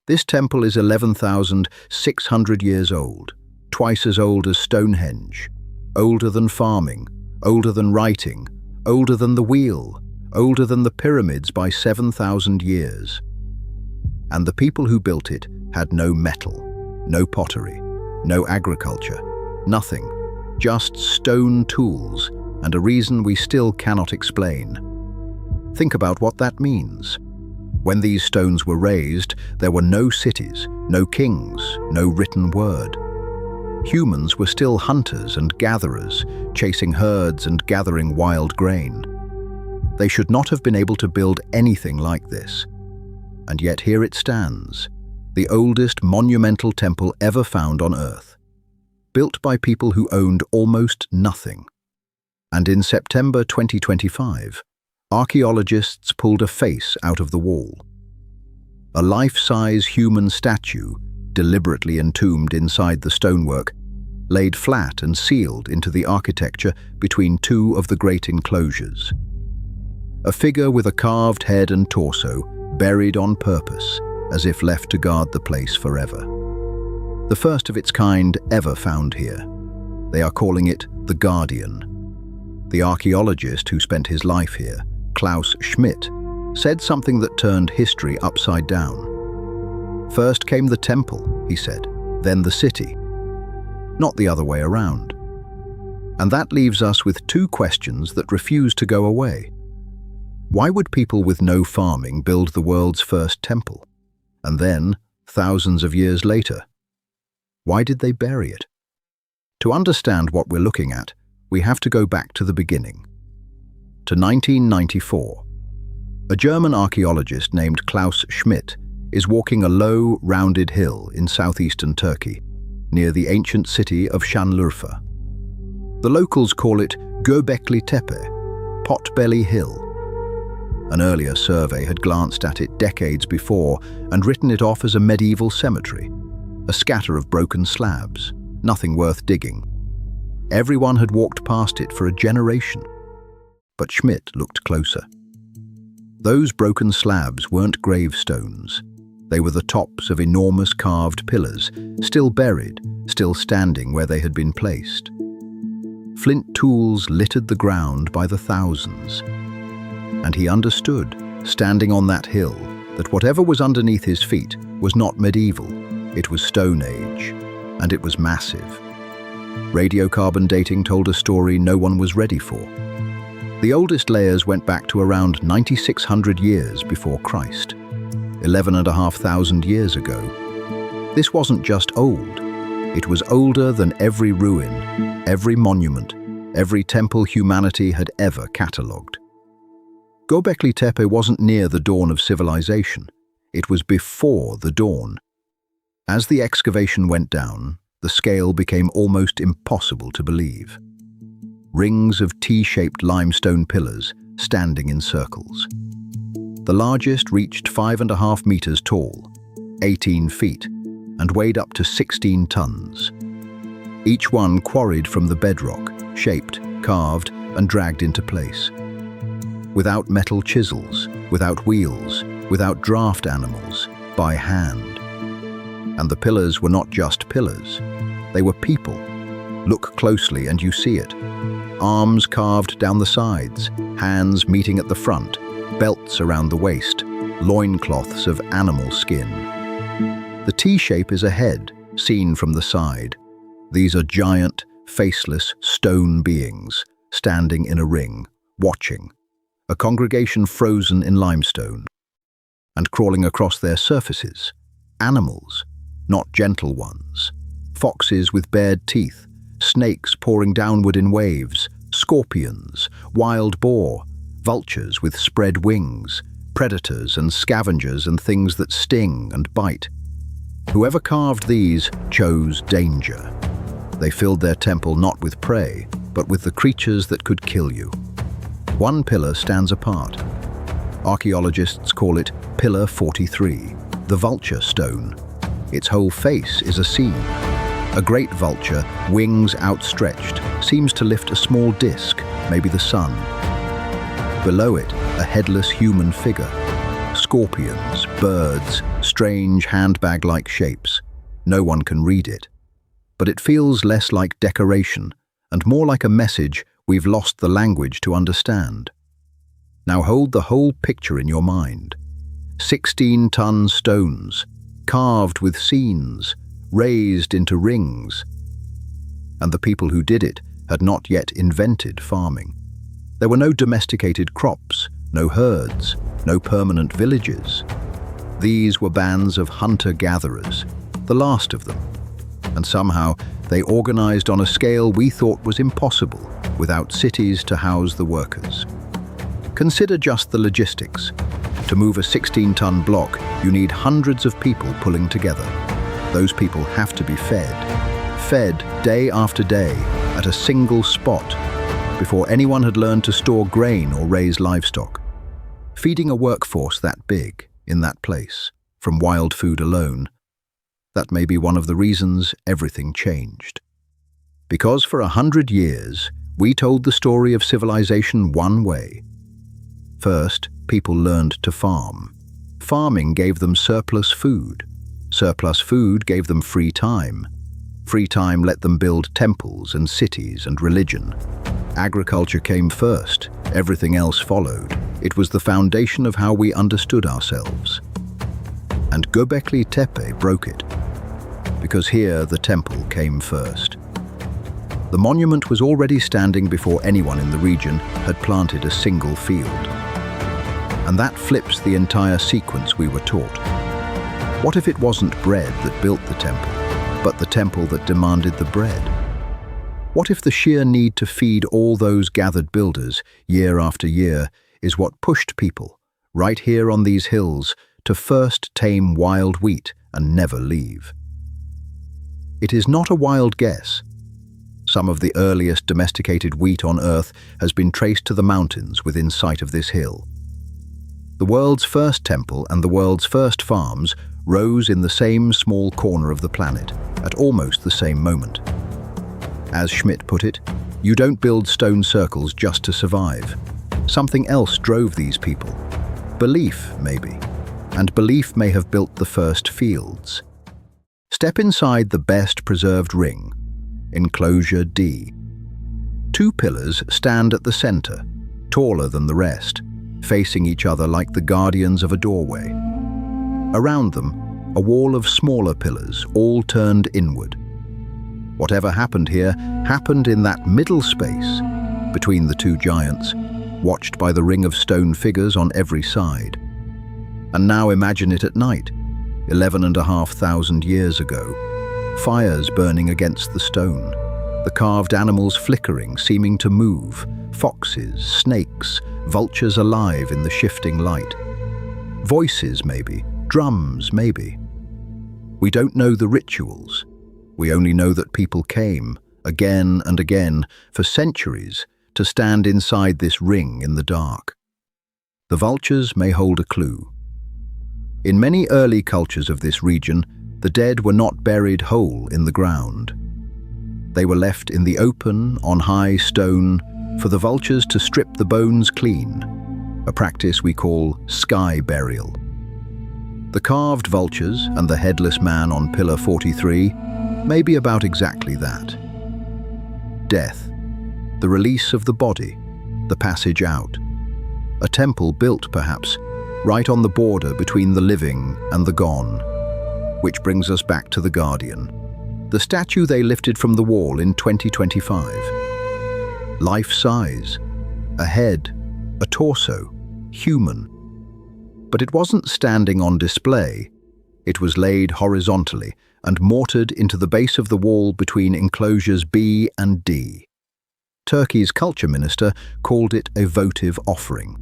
This temple is 11,600 years old, twice as old as Stonehenge, older than farming, older than writing, older than the wheel, older than the pyramids by 7,000 years. And the people who built it had no metal, no pottery, no agriculture, nothing, just stone tools and a reason we still cannot explain. Think about what that means. When these stones were raised, there were no cities, no kings, no written word. Humans were still hunters and gatherers, chasing herds and gathering wild grain. They should not have been able to build anything like this. And yet here it stands, the oldest monumental temple ever found on Earth, built by people who owned almost nothing. And in September 2025, archaeologists pulled a face out of the wall. A life-size human statue, deliberately entombed inside the stonework, laid flat and sealed into the architecture between two of the great enclosures. A figure with a carved head and torso, buried on purpose, as if left to guard the place forever. The first of its kind ever found here. They are calling it the Guardian. The archaeologist who spent his life here, Klaus Schmidt, said something that turned history upside down. First came the temple, he said, then the city. Not the other way around. And that leaves us with two questions that refuse to go away. Why would people with no farming build the world's first temple? And then, thousands of years later, why did they bury it? To understand what we're looking at, we have to go back to the beginning. To 1994. A German archaeologist named Klaus Schmidt is walking a low, rounded hill in southeastern Turkey, near the ancient city of Şanlıurfa. The locals call it Göbekli Tepe, Potbelly Hill. An earlier survey had glanced at it decades before and written it off as a medieval cemetery, a scatter of broken slabs, nothing worth digging. Everyone had walked past it for a generation. But Schmidt looked closer. Those broken slabs weren't gravestones. They were the tops of enormous carved pillars, still buried, still standing where they had been placed. Flint tools littered the ground by the thousands. And he understood, standing on that hill, that whatever was underneath his feet was not medieval, it was Stone Age, and it was massive. Radiocarbon dating told a story no one was ready for. The oldest layers went back to around 9,600 years before Christ, 11,500 years ago. This wasn't just old, it was older than every ruin, every monument, every temple humanity had ever catalogued. Göbekli Tepe wasn't near the dawn of civilization, it was before the dawn. As the excavation went down, the scale became almost impossible to believe. Rings of T-shaped limestone pillars standing in circles. The largest reached 5.5 meters tall, 18 feet, and weighed up to 16 tons. Each one quarried from the bedrock, shaped, carved, and dragged into place. Without metal chisels, without wheels, without draft animals, by hand. And the pillars were not just pillars, they were people. Look closely and you see it. Arms carved down the sides, hands meeting at the front, belts around the waist, loincloths of animal skin. The T-shape is a head, seen from the side. These are giant, faceless stone beings, standing in a ring, watching. A congregation frozen in limestone. And crawling across their surfaces, animals, not gentle ones. Foxes with bared teeth, snakes pouring downward in waves, scorpions, wild boar, vultures with spread wings, predators and scavengers and things that sting and bite. Whoever carved these chose danger. They filled their temple not with prey, but with the creatures that could kill you. One pillar stands apart. Archaeologists call it Pillar 43, the vulture stone. Its whole face is a seam. A great vulture, wings outstretched, seems to lift a small disc, maybe the sun. Below it, a headless human figure, scorpions, birds, strange handbag-like shapes. No one can read it. But it feels less like decoration and more like a message we've lost the language to understand. Now hold the whole picture in your mind. 16-ton stones, carved with scenes, raised into rings. And the people who did it had not yet invented farming. There were no domesticated crops, no herds, no permanent villages. These were bands of hunter-gatherers, the last of them. And somehow they organized on a scale we thought was impossible, without cities to house the workers. Consider just the logistics. To move a 16-ton block, you need hundreds of people pulling together. Those people have to be fed day after day at a single spot, before anyone had learned to store grain or raise livestock. Feeding a workforce that big, in that place, from wild food alone, that may be one of the reasons everything changed. Because for 100 years, we told the story of civilization one way. First, people learned to farm. Farming gave them surplus food. Surplus food gave them free time. Free time let them build temples and cities and religion. Agriculture came first, everything else followed. It was the foundation of how we understood ourselves. And Göbekli Tepe broke it, because here the temple came first. The monument was already standing before anyone in the region had planted a single field. And that flips the entire sequence we were taught. What if it wasn't bread that built the temple, but the temple that demanded the bread? What if the sheer need to feed all those gathered builders, year after year, is what pushed people, right here on these hills, to first tame wild wheat and never leave? It is not a wild guess. Some of the earliest domesticated wheat on Earth has been traced to the mountains within sight of this hill. The world's first temple and the world's first farms rose in the same small corner of the planet, at almost the same moment. As Schmidt put it, you don't build stone circles just to survive. Something else drove these people. Belief, maybe. And belief may have built the first fields. Step inside the best preserved ring, enclosure D. 2 pillars stand at the center, taller than the rest, facing each other like the guardians of a doorway. Around them, a wall of smaller pillars, all turned inward. Whatever happened here happened in that middle space, between the 2 giants, watched by the ring of stone figures on every side. And now imagine it at night, 11,500 years ago. Fires burning against the stone, the carved animals flickering, seeming to move, foxes, snakes, vultures alive in the shifting light. Voices maybe, drums maybe. We don't know the rituals. We only know that people came, again and again, for centuries, to stand inside this ring in the dark. The vultures may hold a clue. In many early cultures of this region, the dead were not buried whole in the ground. They were left in the open, on high stone, for the vultures to strip the bones clean, a practice we call sky burial. The carved vultures and the headless man on pillar 43 may be about exactly that. Death, the release of the body, the passage out. A temple built, perhaps, right on the border between the living and the gone. Which brings us back to the Guardian, the statue they lifted from the wall in 2025. Life-size, a head, a torso, human. But it wasn't standing on display. It was laid horizontally and mortared into the base of the wall between enclosures B and D. Turkey's culture minister called it a votive offering,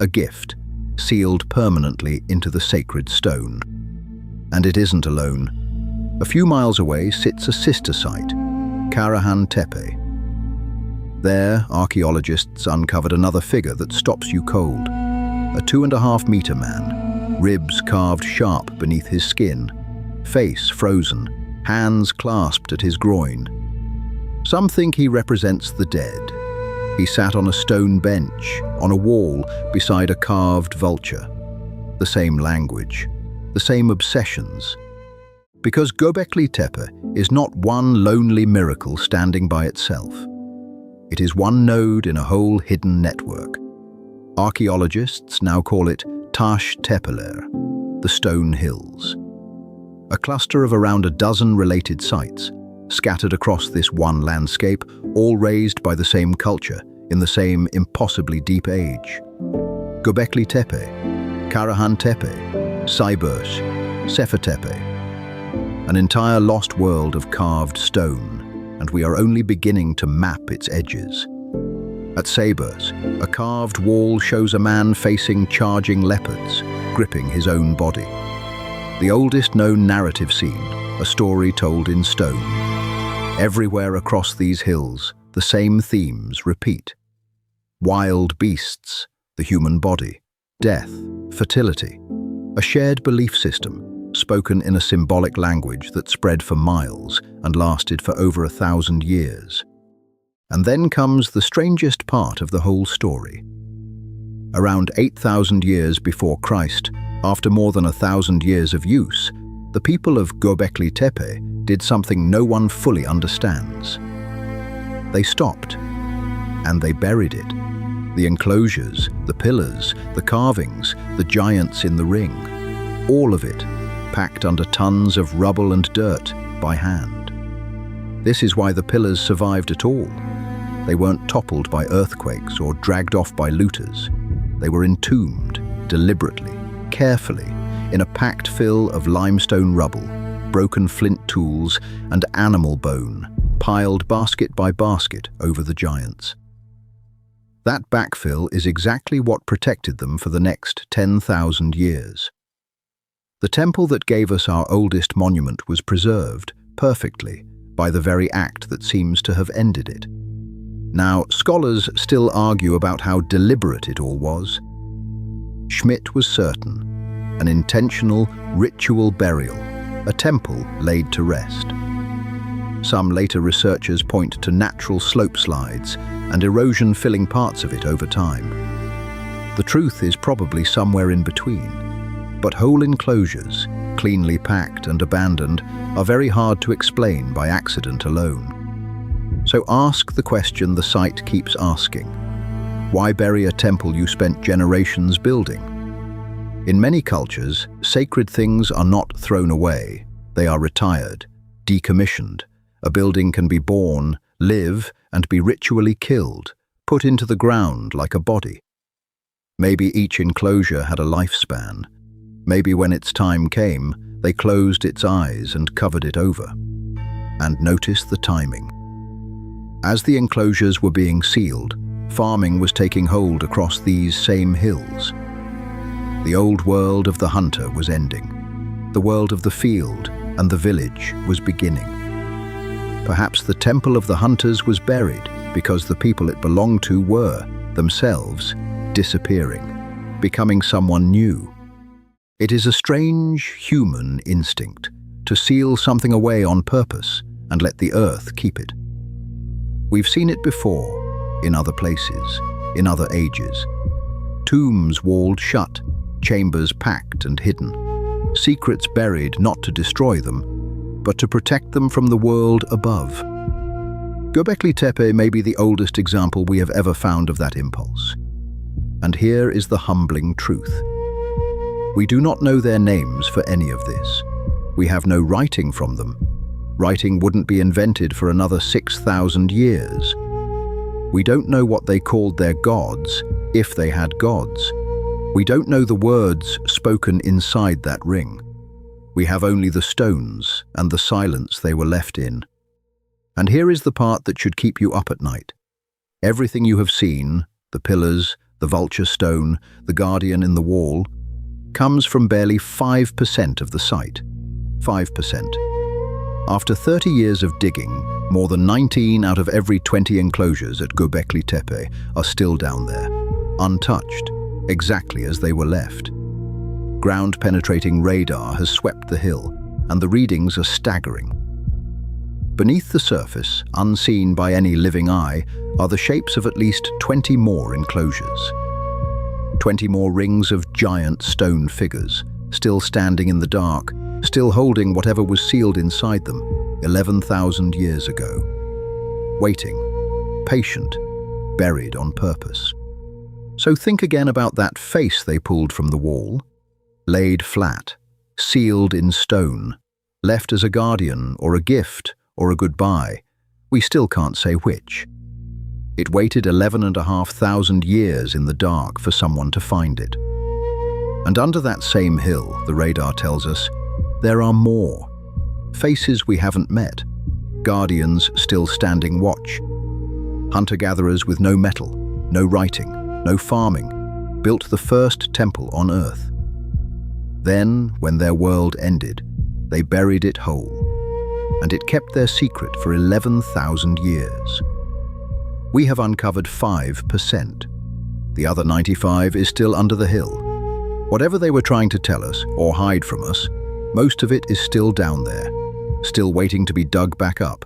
a gift, sealed permanently into the sacred stone. And it isn't alone. A few miles away sits a sister site, Karahan Tepe. There, archaeologists uncovered another figure that stops you cold. A 2.5-meter man, ribs carved sharp beneath his skin, face frozen, hands clasped at his groin. Some think he represents the dead. He sat on a stone bench, on a wall, beside a carved vulture. the same language, the same obsessions. Because Göbekli Tepe is not one lonely miracle standing by itself. It is one node in a whole hidden network. Archaeologists now call it Taş Tepeler, the Stone Hills. A cluster of around a dozen related sites, scattered across this one landscape, all raised by the same culture in the same impossibly deep age. Göbekli Tepe, Karahan Tepe, Sayburs, Sefer Tepe. An entire lost world of carved stone, and we are only beginning to map its edges. At Sayburs, a carved wall shows a man facing charging leopards, gripping his own body. The oldest known narrative scene, a story told in stone. Everywhere across these hills, the same themes repeat. Wild beasts, the human body, death, fertility, a shared belief system, spoken in a symbolic language that spread for miles and lasted for over 1,000 years. And then comes the strangest part of the whole story. Around 8,000 years before Christ, after more than 1,000 years of use, the people of Göbekli Tepe did something no one fully understands. They stopped, and they buried it. The enclosures, the pillars, the carvings, the giants in the ring, all of it packed under tons of rubble and dirt by hand. This is why the pillars survived at all. They weren't toppled by earthquakes or dragged off by looters. They were entombed, deliberately, carefully, in a packed fill of limestone rubble, broken flint tools, and animal bone, piled basket by basket over the giants. That backfill is exactly what protected them for the next 10,000 years. The temple that gave us our oldest monument was preserved, perfectly, by the very act that seems to have ended it. Now, scholars still argue about how deliberate it all was. Schmidt was certain, an intentional, ritual burial, a temple laid to rest. Some later researchers point to natural slope slides and erosion filling parts of it over time. The truth is probably somewhere in between. But whole enclosures, cleanly packed and abandoned, are very hard to explain by accident alone. So ask the question the site keeps asking. Why bury a temple you spent generations building? In many cultures, sacred things are not thrown away. They are retired, decommissioned. A building can be born, live, and be ritually killed, put into the ground like a body. Maybe each enclosure had a lifespan. Maybe when its time came, they closed its eyes and covered it over. And notice the timing. As the enclosures were being sealed, farming was taking hold across these same hills. The old world of the hunter was ending. The world of the field and the village was beginning. Perhaps the temple of the hunters was buried because the people it belonged to were, themselves, disappearing, becoming someone new. It is a strange human instinct to seal something away on purpose and let the earth keep it. We've seen it before, in other places, in other ages. Tombs walled shut, chambers packed and hidden, secrets buried not to destroy them, but to protect them from the world above. Göbekli Tepe may be the oldest example we have ever found of that impulse. And here is the humbling truth. We do not know their names for any of this. We have no writing from them. Writing wouldn't be invented for another 6,000 years. We don't know what they called their gods, if they had gods. We don't know the words spoken inside that ring. We have only the stones and the silence they were left in. And here is the part that should keep you up at night. Everything you have seen, the pillars, the vulture stone, the guardian in the wall, comes from barely 5% of the site. 5%. After 30 years of digging, more than 19 out of every 20 enclosures at Göbekli Tepe are still down there, untouched, exactly as they were left. Ground-penetrating radar has swept the hill, and the readings are staggering. Beneath the surface, unseen by any living eye, are the shapes of at least 20 more enclosures. 20 more rings of giant stone figures, still standing in the dark, still holding whatever was sealed inside them 11,000 years ago. Waiting, patient, buried on purpose. So think again about that face they pulled from the wall, laid flat, sealed in stone, left as a guardian or a gift or a goodbye. We still can't say which. It waited 11,500 years in the dark for someone to find it. And under that same hill, the radar tells us, there are more. Faces we haven't met, guardians still standing watch. Hunter-gatherers with no metal, no writing, no farming, built the first temple on Earth. Then, when their world ended, they buried it whole, and it kept their secret for 11,000 years. We have uncovered 5%. The other 95% is still under the hill. Whatever they were trying to tell us or hide from us, most of it is still down there, still waiting to be dug back up.